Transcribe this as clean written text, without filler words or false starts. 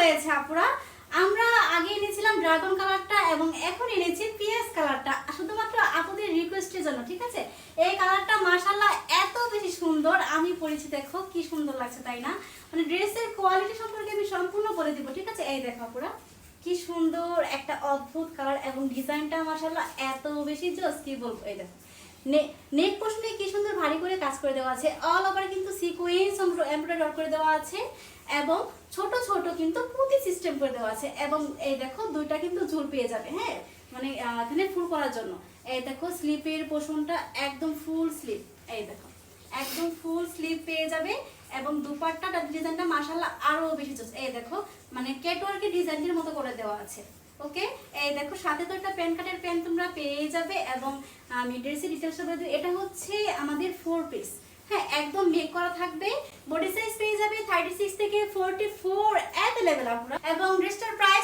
হয়েছে আপুরা, আমরা আগে এনেছিলাম ড্রাগন কালারটা এবং এখন এনেছি পিএস কালারটা শুধুমাত্র আপুদের রিকোয়েস্টের জন্য, ঠিক আছে। এই কালারটা মাশাআল্লাহ এত বেশি সুন্দর, আমি পরেছি দেখো কি সুন্দর লাগছে তাই না। মানে ড্রেসের কোয়ালিটি সম্পর্কে আমি সম্পূর্ণ বলে দিব, ঠিক আছে। এই দেখো আপুরা কি সুন্দর একটা অদ্ভুত কালার এবং ডিজাইনটা মাশাআল্লাহ এত বেশি জোস, কি বলবো। এই দেখো নেক পোর্শনে কি সুন্দর ভারী করে কাজ করে দেওয়া আছে, অল ওভার কিন্তু সিকোয়েন্স এমব্রয়ডারি করে দেওয়া আছে এবং ছোট ছোট কিন্তু পুঁতি সিস্টেম করে দেওয়া আছে এবং এই দেখো দুইটা কিন্তু ঝুল পেয়ে যাবে, হ্যাঁ, মানে এখানে ফুল করার জন্য। এই দেখো স্লিপের পোর্শনটা একদম ফুল স্লিপ, এই দেখো একদম ফুল স্লিপ পেয়ে যাবে এবং দুপাট্টাটা ডিজাইনটা মাশাআল্লাহ আরো বেশি জোস। এই দেখো মানে ক্যাটওয়ার্কের ডিজাইনের মতো করে দেওয়া আছে। ওকে, এই দেখো সাথে তো একটা প্যান কাটের প্যান্ট তোমরা পেয়ে যাবে এবং আমি ড্রেসের ডিটেলস বলে দিই। এটা হচ্ছে আমাদের 4 পিস, হ্যাঁ, একদম মেক করা থাকবে। বডি সাইজ পেয়ে যাবে 36 থেকে 44 অ্যাভেলেবেল আপনারা এবং ড্রেসটার প্রাইস